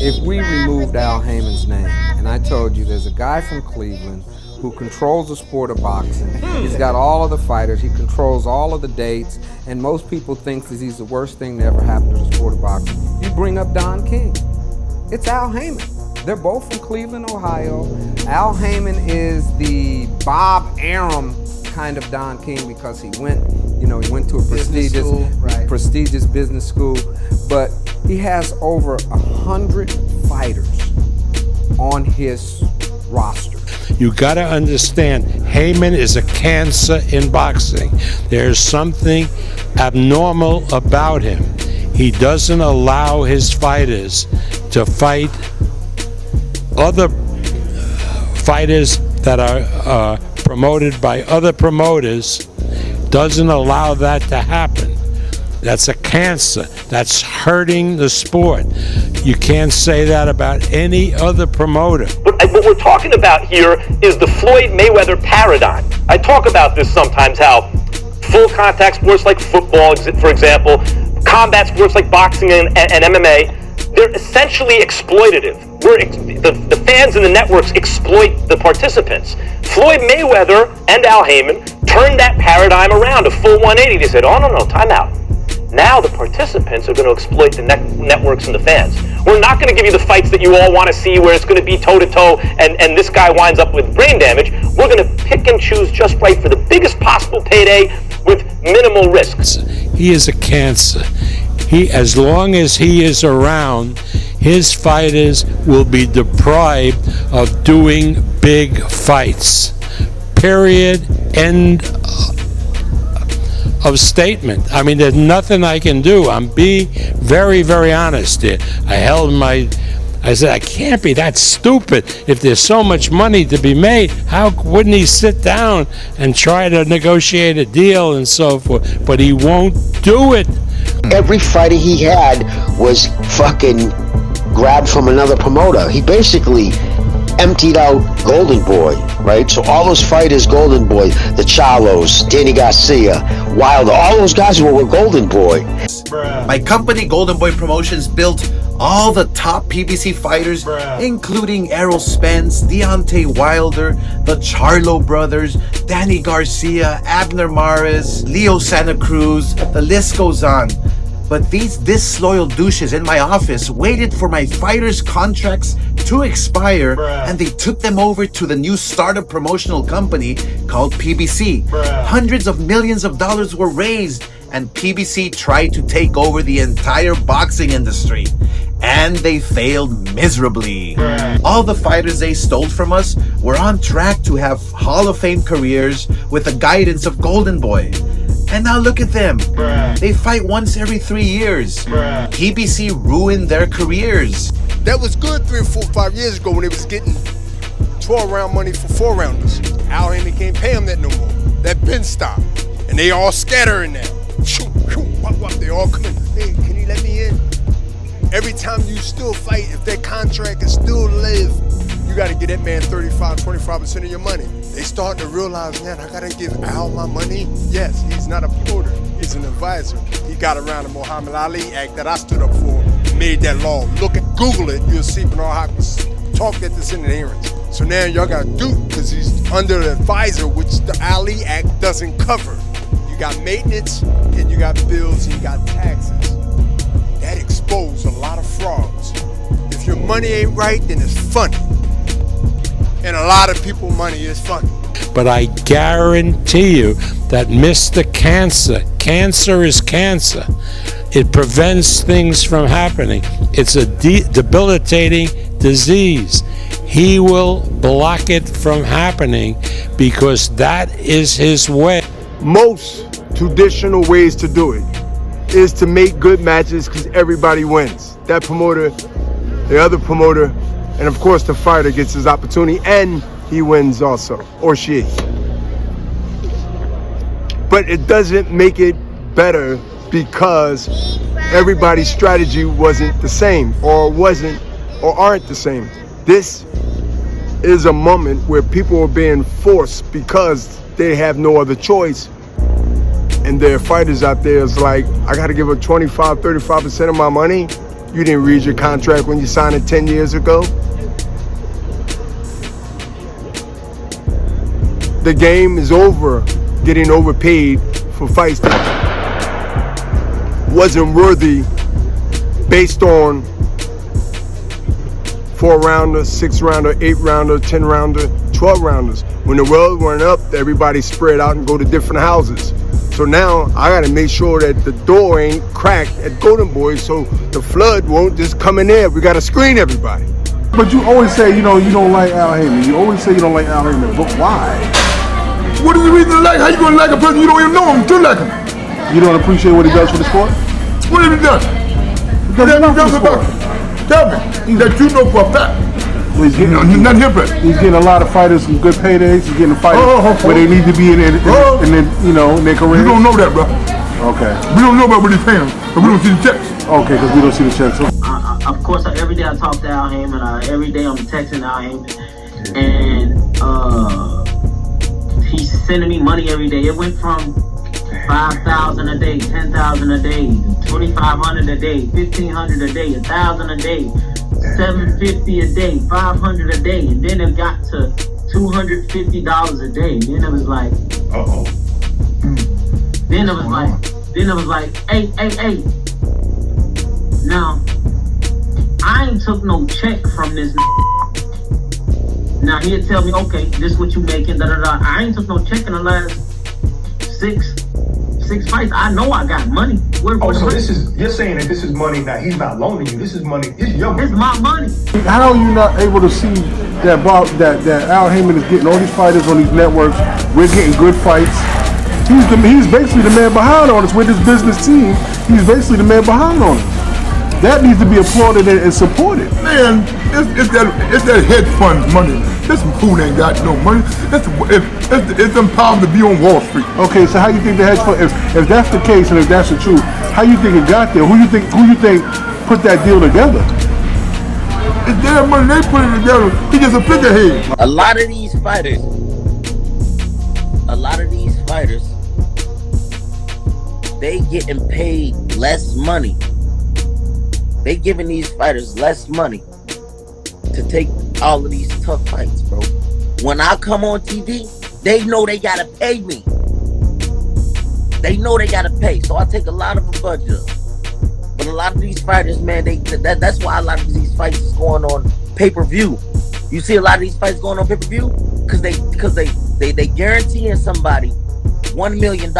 if we removed Al Haymon's name, and I told you there's a guy from Cleveland who controls the sport of boxing. He's got all of the fighters, he controls all of the dates, and most people think that he's the worst thing to ever happen to the sport of boxing. You bring up Don King. It's Al Haymon. They're both from Cleveland, Ohio. Al Haymon is the Bob Arum kind of Don King because he went to a prestigious business school, but he has over 100 fighters on his roster. You got to understand, Haymon is a cancer in boxing. There's something abnormal about him. He doesn't allow his fighters to fight other fighters that are promoted by other promoters. Doesn't allow that to happen. That's a cancer. That's hurting the sport. You can't say that about any other promoter. What we're talking about here is the Floyd Mayweather paradigm. I talk about this sometimes, how full contact sports like football, for example, combat sports like boxing and MMA, they're essentially exploitative. The fans and the networks exploit the participants. Floyd Mayweather and Al Haymon turned that paradigm around, a full 180. They said, oh, no, time out. Now the participants are going to exploit the networks and the fans. We're not going to give you the fights that you all want to see where it's going to be toe-to-toe and this guy winds up with brain damage. We're going to pick and choose just right for the biggest possible payday with minimal risks. He is a cancer. As long as he is around, his fighters will be deprived of doing big fights. Period. End of statement. I mean, there's nothing I can do. I'm being very, very honest here. I said, I can't be that stupid. If there's so much money to be made, how wouldn't he sit down and try to negotiate a deal and so forth? But he won't do it. Every fighter he had was fucking grabbed from another promoter. He basically emptied out Golden Boy, right? So all those fighters, Golden Boy, the Charlos, Danny Garcia, Wilder, all those guys were Golden Boy. My company, Golden Boy Promotions, built all the top PBC fighters, including Errol Spence, Deontay Wilder, the Charlo brothers, Danny Garcia, Abner Mares, Leo Santa Cruz, the list goes on. But these disloyal douches in my office waited for my fighters' contracts to expire, and they took them over to the new startup promotional company called PBC. Hundreds of millions of dollars were raised, and PBC tried to take over the entire boxing industry. And they failed miserably. All the fighters they stole from us were on track to have Hall of Fame careers with the guidance of Golden Boy. And now look at them. They fight once every 3 years. PBC ruined their careers. That was good 3 or 4 or 5 years ago when they was getting 12-round money for 4-rounders. Al Haymon can't pay them that no more. That been stopped. And they all scattering now. They all coming. Hey, can you let me in? Every time you still fight, if that contract is still live, you got to give that man 25% of your money. They starting to realize, man, I got to give Al my money. Yes, he's not a promoter. He's an advisor. He got around the Muhammad Ali Act that I stood up for, made that law. Google it, you'll see Bernard Hopkins talked at the Senate hearings. So now y'all got to do it because he's under the advisor, which the Ali Act doesn't cover. You got maintenance, and you got bills, and you got taxes. That exposed a lot of frauds. If your money ain't right, then it's funny. And a lot of people money is funny. But I guarantee you that Mr. Cancer is cancer. It prevents things from happening. It's a debilitating disease. He will block it from happening because that is his way. Most traditional ways to do it is to make good matches because everybody wins. That promoter, the other promoter, and of course the fighter gets his opportunity and he wins also, or she. But it doesn't make it better because everybody's strategy wasn't the same or aren't the same. This is a moment where people are being forced because they have no other choice. And there are fighters out there is like, I got to give up 25, 35% of my money. You didn't read your contract when you signed it 10 years ago. The game is over getting overpaid for fights that wasn't worthy based on 4-rounder, 6-rounder, 8-rounder, 10-rounder, 12-rounders. When the world went up, everybody spread out and go to different houses. So now I gotta make sure that the door ain't cracked at Golden Boy so the flood won't just come in there. We gotta screen everybody. But you always say, you don't like Al Haymon. You always say you don't like Al Haymon, but why? What is the reason to like? How you gonna like a person you don't even know him to like him? You don't appreciate what he does for the sport? What have he done? What have he done for the sport? Tell me that you know for a fact. Well, he's getting a lot of fighters some good paydays. He's getting fighters where they need to be in their career. You don't know that, bro. Okay. We don't know about what he's paying, but we don't see the checks. Okay, because we don't see the checks. Of course, every day I talk to Al Haymon. Every day I'm texting Al Haymon, and he's sending me money every day. It went from 5,000 a day, 10,000 a day, 2,500 a day, 1,500 a day, 1,000 a day, 750 a day, 500 a day, and then it got to $250 a day. Then it was like, Then it was like, hey. Now, I ain't took no check from this. Now he'll tell me, okay, this what you making, da-da-da. I ain't took no check in the last six fights. I know I got money. So you're saying that this is money that he's not loaning you. This is money. It's your money. It's my money. How are you not able to see that Al Haymon is getting all these fighters on these networks? We're getting good fights. He's basically the man behind on us with his business team. He's basically the man behind on us. That needs to be applauded and supported. Man, it's that hedge fund money. This fool ain't got no money. It's them pounds to be on Wall Street. Okay, so how you think the hedge fund? If that's the case and if that's the truth, how you think it got there? Who you think put that deal together? It's their money. They put it together. He just a figurehead. A lot of these fighters, they getting paid less money. They giving these fighters less money to take all of these tough fights, bro. When I come on TV, they know they gotta pay me. They know they gotta pay, so I take a lot of a budget up. But a lot of these fighters, man, that's why a lot of these fights is going on pay-per-view. You see a lot of these fights going on pay-per-view because they guaranteeing somebody $1 million,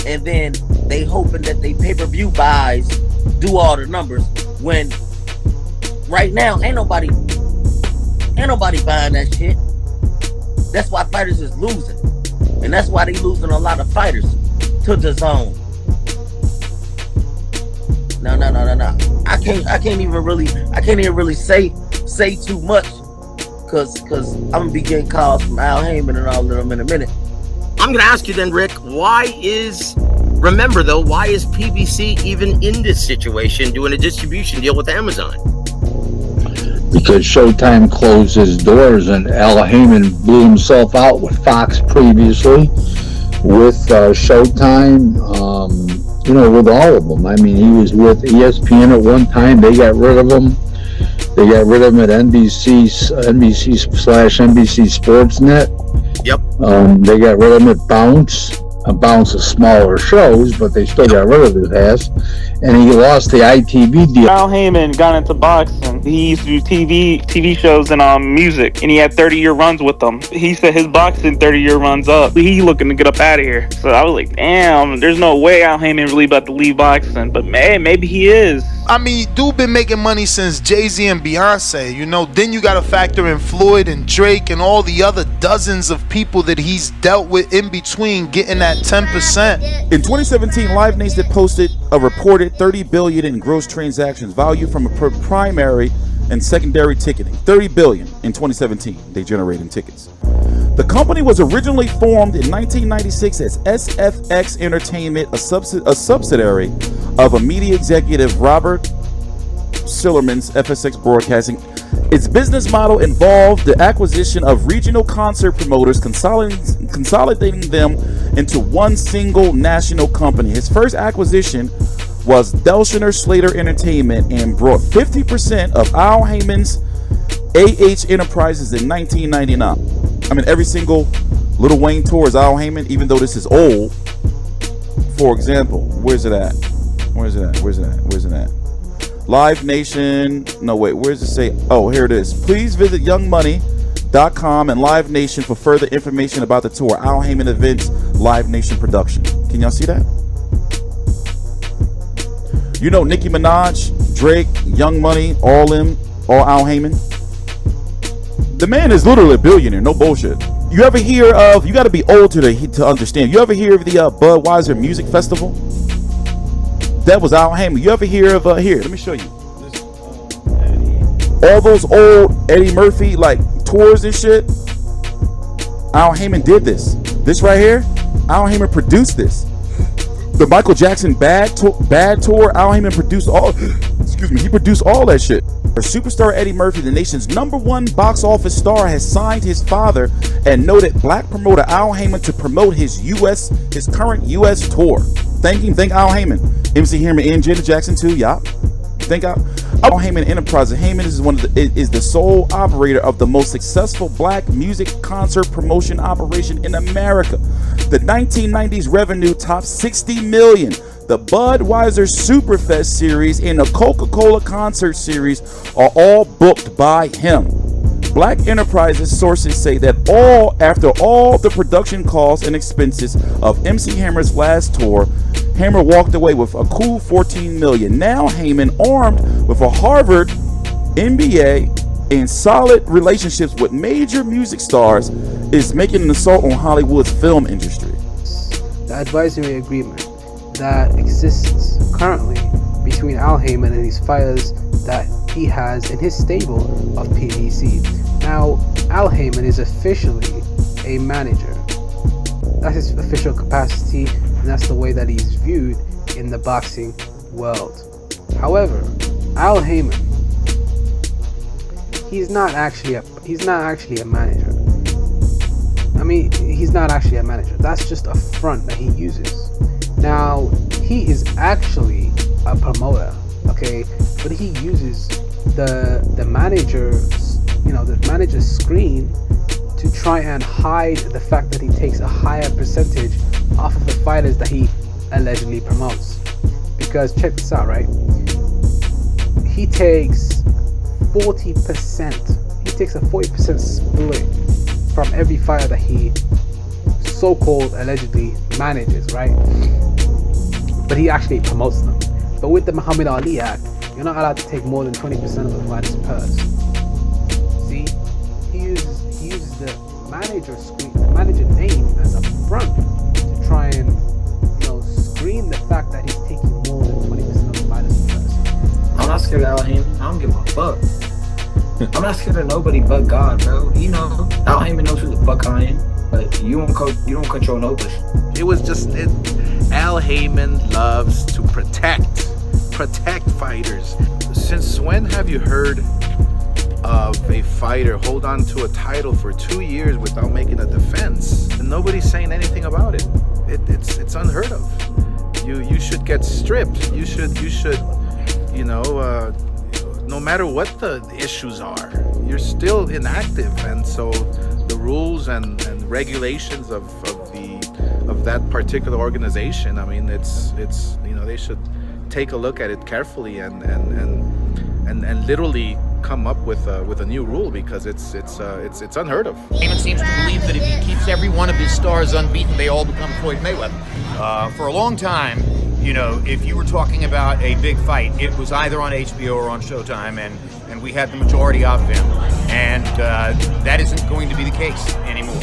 and then they hoping that they pay-per-view buys do all the numbers. When right now ain't nobody buying that shit. That's why fighters is losing, and that's why they losing a lot of fighters to the zone. No. I can't even really say too much, cause I'm gonna be getting calls from Al Haymon and all of them in a minute. I'm gonna ask you then, Rick, why is PBC even in this situation doing a distribution deal with Amazon? Because Showtime closed his doors and Al Haymon blew himself out with Fox previously, with Showtime, with all of them. I mean, he was with ESPN at one time. They got rid of him. They got rid of him at NBC/NBC Sportsnet. Yep. They got rid of him at Bounce. Bounce of smaller shows, but they still got rid of his ass. And he lost the ITV deal. Al Haymon got into boxing. He used to do TV shows and music, and he had 30-year runs with them. He said his boxing 30-year runs up. He looking to get up out of here. So I was like, damn, there's no way Al Haymon really about to leave boxing. But man, maybe he is. I mean, dude been making money since Jay-Z and Beyonce, Then you gotta factor in Floyd and Drake and all the other dozens of people that he's dealt with in between getting that 10%. In 2017, Live Nation posted a reported $30 billion in gross transactions value from a primary and secondary ticketing. $30 billion in 2017 they generated tickets. The company was originally formed in 1996 as SFX Entertainment, a subsidiary of a media executive Robert Sillerman's FSX Broadcasting. Its business model involved the acquisition of regional concert promoters, consolidating them into one single national company. His first acquisition was Delshiner Slater Entertainment and brought 50% of Al Haymon's AH Enterprises in 1999. I mean, every single Lil Wayne tour is Al Haymon, even though this is old. For example, where's it at? Where's it at? Where's it at? Where's it at? Live Nation. No, wait, where's it say? Oh, here it is. Please visit youngmoney.com and Live Nation for further information about the tour. Al Haymon Events, Live Nation production. Can y'all see that? You know Nicki Minaj, Drake, Young Money, all Al Haymon. The man is literally a billionaire, no bullshit. You ever hear of, you got to be old to understand, you ever hear of the Budweiser Music Festival? That was Al Haymon. You ever hear of, here, let me show you. All those old Eddie Murphy, like, tours and shit, Al Haymon did this. This right here, Al Haymon produced this. The Michael Jackson Bad Tour, Al Haymon produced all, excuse me, he produced all that shit. Superstar Eddie Murphy, the nation's #1 box office star, has signed his father and noted black promoter Al Haymon to promote his current U.S. tour. Thank Al Haymon. MC Hammer and Janet Jackson too, yup. Thank Al Haymon Enterprises. Haymon is the sole operator of the most successful black music concert promotion operation in America. The 1990s revenue topped $60 million. The Budweiser Superfest series and the Coca-Cola concert series are all booked by him. Black Enterprises sources say that after all the production costs and expenses of MC Hammer's last tour, Hammer walked away with a cool $14 million. Now Haymon, armed with a Harvard MBA and solid relationships with major music stars, is making an assault on Hollywood's film industry. The advisory agreement that exists currently between Al Haymon and these fighters that he has in his stable of PBC. Now, Al Haymon is officially a manager. That's his official capacity, and that's the way that he's viewed in the boxing world. However, Al Haymon, he's not actually a manager. I mean, he's not actually a manager. That's just a front that he uses. Now, he is actually a promoter, okay? But he uses the manager's screen to try and hide the fact that he takes a higher percentage off of the fighters that he allegedly promotes. Because check this out, right? He takes 40%. He takes a 40% split from every fighter that he so-called allegedly manages, right? But he actually promotes them. But with the Muhammad Ali Act, you're not allowed to take more than 20% of the fighter's purse. See, he uses the manager name as a front to try and screen the fact that he's taking more than 20% of the fighter's purse. I'm not scared of Al Haymon. I don't give a fuck. I'm not scared of nobody but God, bro. Al Haymon knows who the fuck I am, but you don't control nobody. It was just Al Haymon loves to protect fighters. Since when have you heard of a fighter hold on to a title for 2 years without making a defense? And nobody's saying anything about it. It's unheard of. You should get stripped. You should no matter what the issues are, you're still inactive. And so the rules and regulations of that particular organization, I mean, it's they should take a look at it carefully and literally come up with a new rule, because it's unheard of. Haymon seems to believe that if he keeps every one of his stars unbeaten, they all become Floyd Mayweather. For a long time, if you were talking about a big fight, it was either on HBO or on Showtime, and we had the majority of them. And that isn't going to be the case anymore.